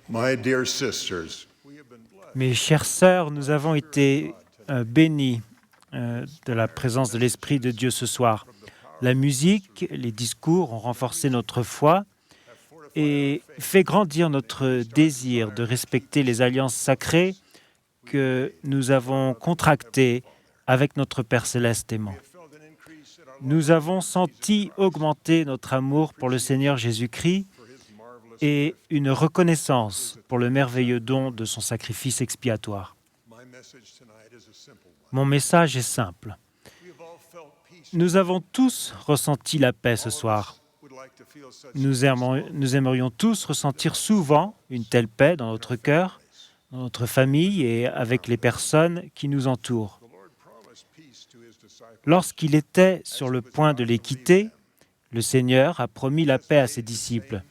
My dear sisters, Mes chères sœurs, nous avons été bénis de la présence de l'Esprit de Dieu ce soir. La musique, les discours ont renforcé notre foi et fait grandir notre désir de respecter les alliances sacrées que nous avons contractées avec notre Père céleste aimant. Nous avons senti augmenter notre amour pour le Seigneur Jésus-Christ et une reconnaissance pour le merveilleux don de son sacrifice expiatoire. Mon message est simple. Nous avons tous ressenti la paix ce soir. Nous aimerions tous ressentir souvent une telle paix dans notre cœur, dans notre famille et avec les personnes qui nous entourent. Lorsqu'il était sur le point de les quitter, le Seigneur a promis la paix à ses disciples.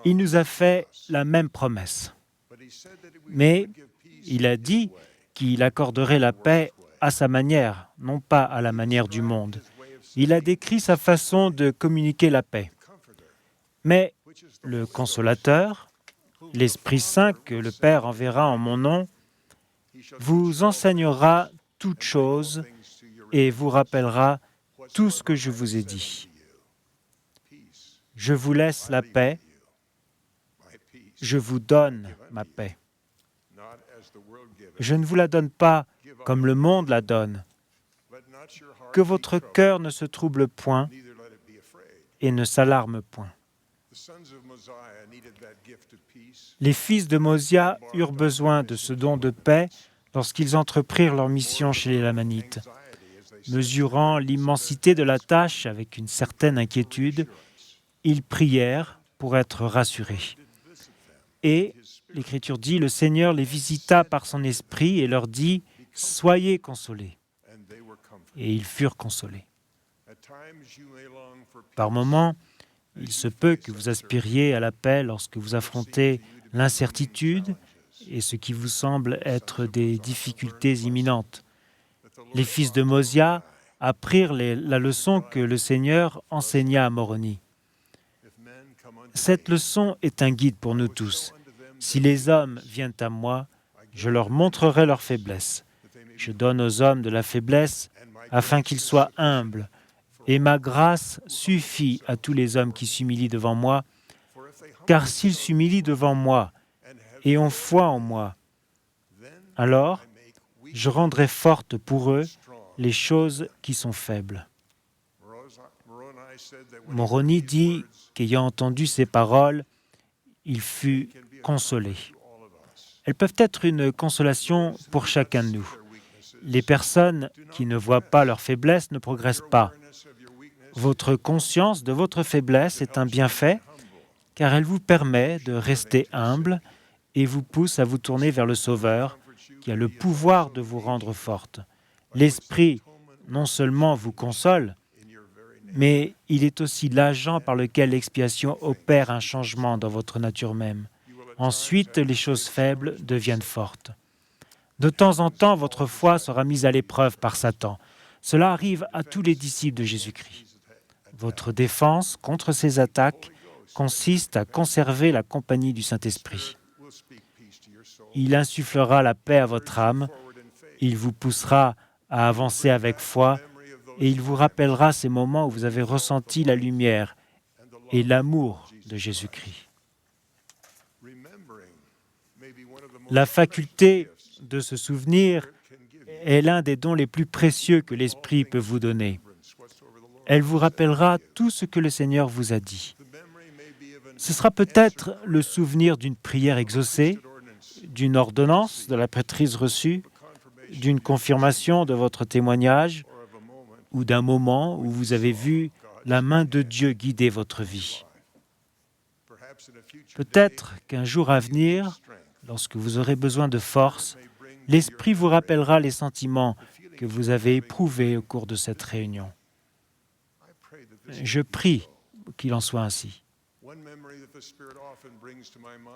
Il nous a fait la même promesse. Mais il a dit qu'il accorderait la paix à sa manière, non pas à la manière du monde. Il a décrit sa façon de communiquer la paix. Mais le Consolateur, l'Esprit Saint que le Père enverra en mon nom, vous enseignera toutes choses et vous rappellera tout ce que je vous ai dit. Je vous laisse la paix, je vous donne ma paix. Je ne vous la donne pas comme le monde la donne. Que votre cœur ne se trouble point et ne s'alarme point. Les fils de Mosia eurent besoin de ce don de paix lorsqu'ils entreprirent leur mission chez les Lamanites. Mesurant l'immensité de la tâche avec une certaine inquiétude, ils prièrent pour être rassurés. Et, l'Écriture dit, le Seigneur les visita par son esprit et leur dit « Soyez consolés ». Et ils furent consolés. Par moments, il se peut que vous aspiriez à la paix lorsque vous affrontez l'incertitude et ce qui vous semble être des difficultés imminentes. Les fils de Mosia apprirent la leçon que le Seigneur enseigna à Moroni. Cette leçon est un guide pour nous tous. Si les hommes viennent à moi, je leur montrerai leur faiblesse. Je donne aux hommes de la faiblesse afin qu'ils soient humbles. Et ma grâce suffit à tous les hommes qui s'humilient devant moi, car s'ils s'humilient devant moi et ont foi en moi, alors je rendrai fortes pour eux les choses qui sont faibles. Moroni dit qu'ayant entendu ces paroles, il fut consolé. Elles peuvent être une consolation pour chacun de nous. Les personnes qui ne voient pas leur faiblesse ne progressent pas. Votre conscience de votre faiblesse est un bienfait, car elle vous permet de rester humble et vous pousse à vous tourner vers le Sauveur, qui a le pouvoir de vous rendre forte. L'Esprit, non seulement vous console, mais il est aussi l'agent par lequel l'expiation opère un changement dans votre nature même. Ensuite, les choses faibles deviennent fortes. De temps en temps, votre foi sera mise à l'épreuve par Satan. Cela arrive à tous les disciples de Jésus-Christ. Votre défense contre ces attaques consiste à conserver la compagnie du Saint-Esprit. Il insufflera la paix à votre âme, il vous poussera à avancer avec foi et il vous rappellera ces moments où vous avez ressenti la lumière et l'amour de Jésus-Christ. La faculté de se souvenir est l'un des dons les plus précieux que l'Esprit peut vous donner. Elle vous rappellera tout ce que le Seigneur vous a dit. Ce sera peut-être le souvenir d'une prière exaucée, d'une ordonnance de la prêtrise reçue, d'une confirmation de votre témoignage ou d'un moment où vous avez vu la main de Dieu guider votre vie. Peut-être qu'un jour à venir, lorsque vous aurez besoin de force, l'Esprit vous rappellera les sentiments que vous avez éprouvés au cours de cette réunion. Je prie qu'il en soit ainsi.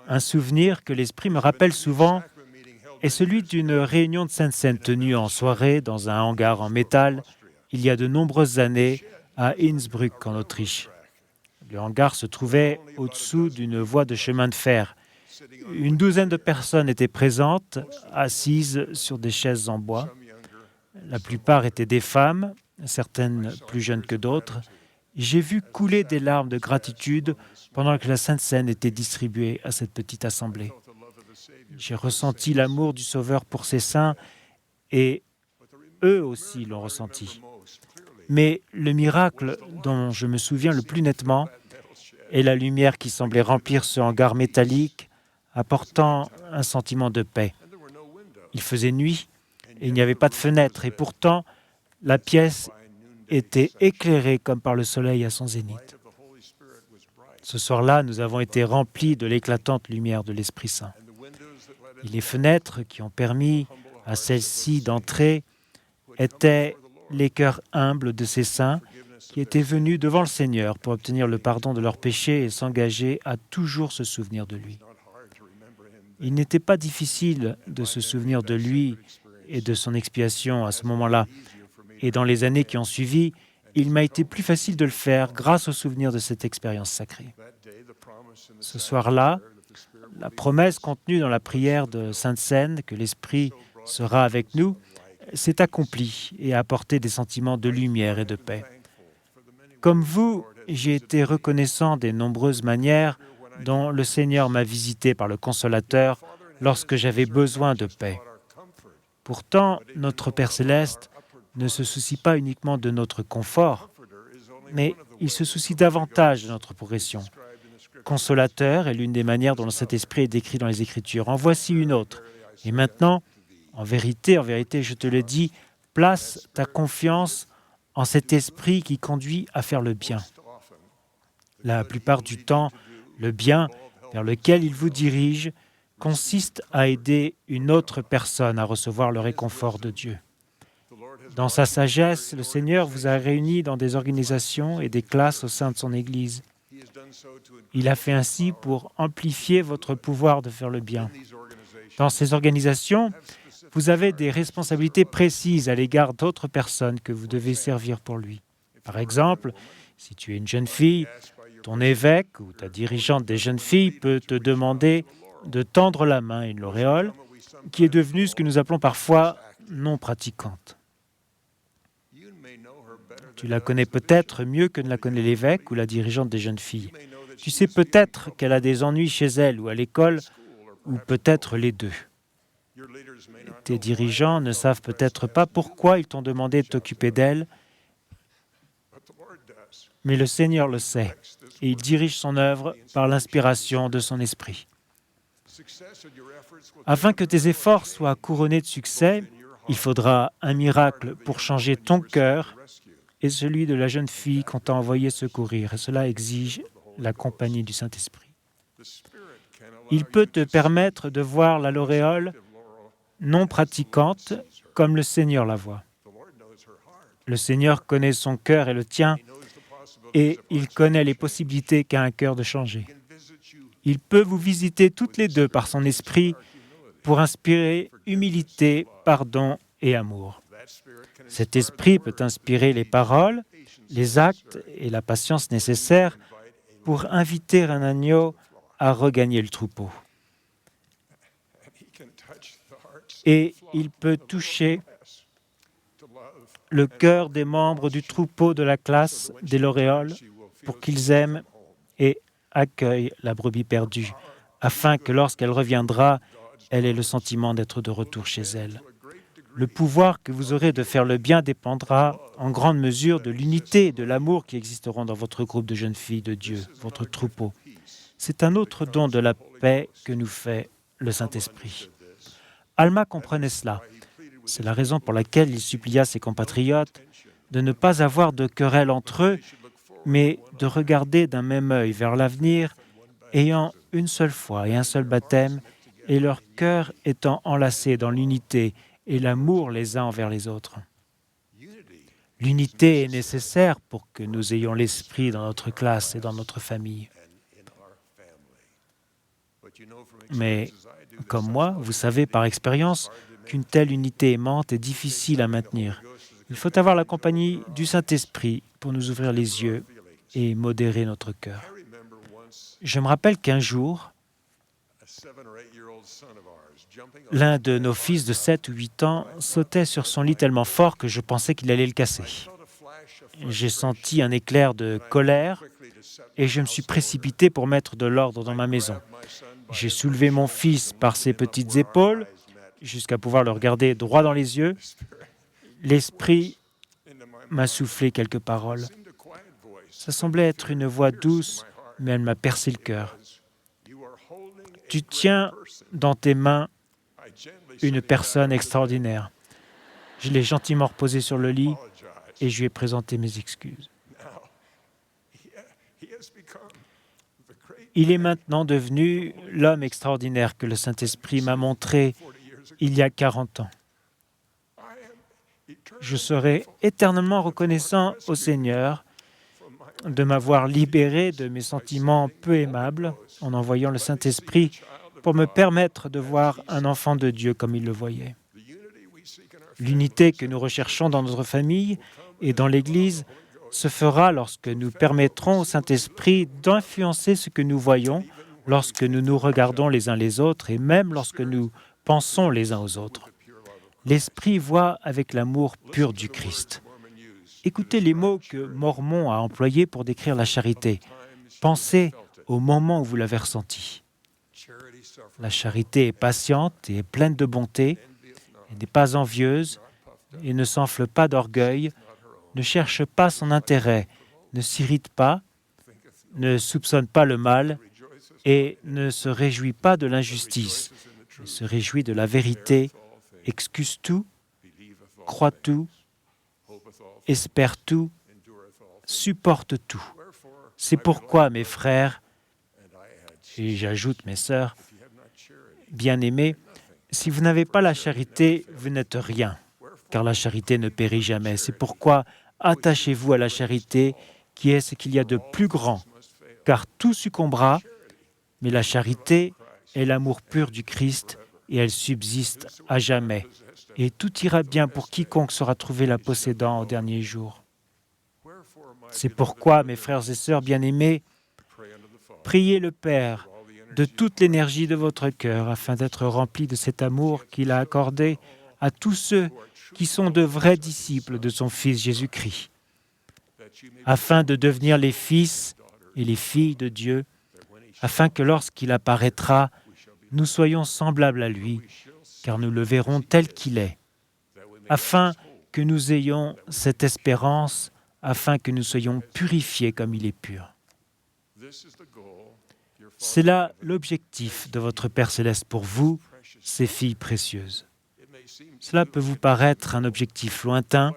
Un souvenir que l'Esprit me rappelle souvent est celui d'une réunion de Sainte-Seine tenue en soirée dans un hangar en métal il y a de nombreuses années à Innsbruck en Autriche. Le hangar se trouvait au-dessous d'une voie de chemin de fer Une douzaine de personnes étaient présentes, assises sur des chaises en bois. La plupart étaient des femmes, certaines plus jeunes que d'autres. J'ai vu couler des larmes de gratitude pendant que la Sainte Seine était distribuée à cette petite assemblée. J'ai ressenti l'amour du Sauveur pour ses saints et eux aussi l'ont ressenti. Mais le miracle dont je me souviens le plus nettement est la lumière qui semblait remplir ce hangar métallique, apportant un sentiment de paix. Il faisait nuit et il n'y avait pas de fenêtre, et pourtant la pièce était éclairée comme par le soleil à son zénith. Ce soir-là, nous avons été remplis de l'éclatante lumière de l'Esprit Saint. Et les fenêtres qui ont permis à celles-ci d'entrer étaient les cœurs humbles de ces saints qui étaient venus devant le Seigneur pour obtenir le pardon de leurs péchés et s'engager à toujours se souvenir de lui. Il n'était pas difficile de se souvenir de lui et de son expiation à ce moment-là. Et dans les années qui ont suivi, il m'a été plus facile de le faire grâce au souvenir de cette expérience sacrée. Ce soir-là, la promesse contenue dans la prière de Sainte Seine, que l'Esprit sera avec nous, s'est accomplie et a apporté des sentiments de lumière et de paix. Comme vous, j'ai été reconnaissant des nombreuses manières dont le Seigneur m'a visité par le Consolateur lorsque j'avais besoin de paix. Pourtant, notre Père Céleste ne se soucie pas uniquement de notre confort, mais il se soucie davantage de notre progression. Consolateur est l'une des manières dont cet esprit est décrit dans les Écritures. En voici une autre. Et maintenant, en vérité, je te le dis, place ta confiance en cet esprit qui conduit à faire le bien. La plupart du temps, le bien vers lequel il vous dirige consiste à aider une autre personne à recevoir le réconfort de Dieu. Dans sa sagesse, le Seigneur vous a réunis dans des organisations et des classes au sein de son Église. Il a fait ainsi pour amplifier votre pouvoir de faire le bien. Dans ces organisations, vous avez des responsabilités précises à l'égard d'autres personnes que vous devez servir pour lui. Par exemple, si tu es une jeune fille, ton évêque ou ta dirigeante des jeunes filles peut te demander de tendre la main à une lauréole qui est devenue ce que nous appelons parfois non pratiquante. Tu la connais peut-être mieux que ne la connaît l'évêque ou la dirigeante des jeunes filles. Tu sais peut-être qu'elle a des ennuis chez elle ou à l'école, ou peut-être les deux. Tes dirigeants ne savent peut-être pas pourquoi ils t'ont demandé de t'occuper d'elle, mais le Seigneur le sait, et il dirige son œuvre par l'inspiration de son esprit. Afin que tes efforts soient couronnés de succès, il faudra un miracle pour changer ton cœur et celui de la jeune fille qu'on t'a envoyé secourir. Et cela exige la compagnie du Saint-Esprit. Il peut te permettre de voir la lauréole non pratiquante comme le Seigneur la voit. Le Seigneur connaît son cœur et le tien, et il connaît les possibilités qu'a un cœur de changer. Il peut vous visiter toutes les deux par son esprit pour inspirer humilité, pardon et amour. Cet esprit peut inspirer les paroles, les actes et la patience nécessaires pour inviter un agneau à regagner le troupeau. Et il peut toucher le cœur des membres du troupeau de la classe des lauréoles pour qu'ils aiment et accueillent la brebis perdue, afin que lorsqu'elle reviendra, elle ait le sentiment d'être de retour chez elle. Le pouvoir que vous aurez de faire le bien dépendra en grande mesure de l'unité et de l'amour qui existeront dans votre groupe de jeunes filles de Dieu, votre troupeau. C'est un autre don de la paix que nous fait le Saint-Esprit. Alma comprenait cela. C'est la raison pour laquelle il supplia ses compatriotes de ne pas avoir de querelle entre eux, mais de regarder d'un même œil vers l'avenir, ayant une seule foi et un seul baptême, et leur cœur étant enlacés dans l'unité et l'amour les uns envers les autres. L'unité est nécessaire pour que nous ayons l'esprit dans notre classe et dans notre famille. Mais, comme moi, vous savez par expérience qu'une telle unité aimante est difficile à maintenir. Il faut avoir la compagnie du Saint-Esprit pour nous ouvrir les yeux et modérer notre cœur. Je me rappelle qu'un jour, L'un de nos fils de 7 ou 8 ans sautait sur son lit tellement fort que je pensais qu'il allait le casser. J'ai senti un éclair de colère et je me suis précipité pour mettre de l'ordre dans ma maison. J'ai soulevé mon fils par ses petites épaules jusqu'à pouvoir le regarder droit dans les yeux. L'Esprit m'a soufflé quelques paroles. Ça semblait être une voix douce, mais elle m'a percé le cœur. Tu tiens dans tes mains une personne extraordinaire. Je l'ai gentiment reposé sur le lit et je lui ai présenté mes excuses. Il est maintenant devenu l'homme extraordinaire que le Saint-Esprit m'a montré il y a 40 ans. Je serai éternellement reconnaissant au Seigneur de m'avoir libéré de mes sentiments peu aimables en envoyant le Saint-Esprit pour me permettre de voir un enfant de Dieu comme il le voyait. L'unité que nous recherchons dans notre famille et dans l'Église se fera lorsque nous permettrons au Saint-Esprit d'influencer ce que nous voyons, lorsque nous nous regardons les uns les autres et même lorsque nous pensons les uns aux autres. L'Esprit voit avec l'amour pur du Christ. Écoutez les mots que Mormon a employés pour décrire la charité. Pensez au moment où vous l'avez ressenti. La charité est patiente et est pleine de bonté, elle n'est pas envieuse et ne s'enfle pas d'orgueil, ne cherche pas son intérêt, ne s'irrite pas, ne soupçonne pas le mal et ne se réjouit pas de l'injustice, elle se réjouit de la vérité, excuse tout, croit tout, espère tout, supporte tout. C'est pourquoi, mes frères, et j'ajoute mes sœurs, bien-aimés, si vous n'avez pas la charité, vous n'êtes rien, car la charité ne périt jamais. C'est pourquoi attachez-vous à la charité, qui est ce qu'il y a de plus grand, car tout succombera, mais la charité est l'amour pur du Christ et elle subsiste à jamais. Et tout ira bien pour quiconque sera trouvé la possédant au dernier jour. C'est pourquoi, mes frères et sœurs bien-aimés, priez le Père de toute l'énergie de votre cœur afin d'être remplis de cet amour qu'il a accordé à tous ceux qui sont de vrais disciples de son Fils Jésus-Christ, afin de devenir les fils et les filles de Dieu, afin que lorsqu'il apparaîtra, nous soyons semblables à lui, car nous le verrons tel qu'il est, afin que nous ayons cette espérance, afin que nous soyons purifiés comme il est pur. C'est là l'objectif de votre Père Céleste pour vous, ses filles précieuses. Cela peut vous paraître un objectif lointain,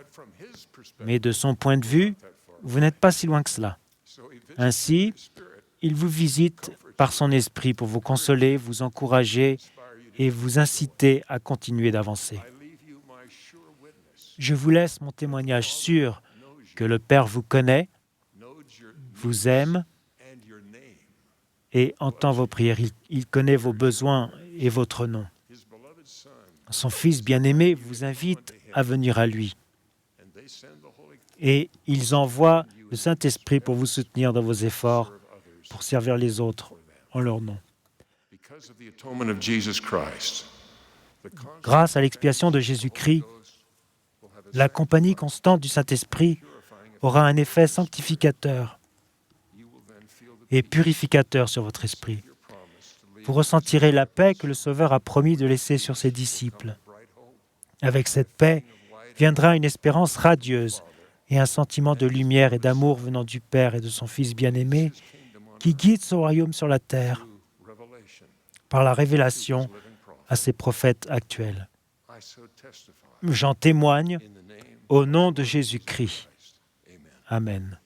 mais de son point de vue, vous n'êtes pas si loin que cela. Ainsi, il vous visite par son esprit pour vous consoler, vous encourager et vous inciter à continuer d'avancer. Je vous laisse mon témoignage sûr que le Père vous connaît, vous aime et entend vos prières. Il connaît vos besoins et votre nom. Son Fils bien-aimé vous invite à venir à lui. Et ils envoient le Saint-Esprit pour vous soutenir dans vos efforts, pour servir les autres en leur nom. Grâce à l'expiation de Jésus-Christ, la compagnie constante du Saint-Esprit aura un effet sanctificateur et purificateur sur votre esprit. Vous ressentirez la paix que le Sauveur a promis de laisser sur ses disciples. Avec cette paix viendra une espérance radieuse et un sentiment de lumière et d'amour venant du Père et de son Fils bien-aimé qui guide son royaume sur la terre par la révélation à ses prophètes actuels. J'en témoigne au nom de Jésus-Christ. Amen.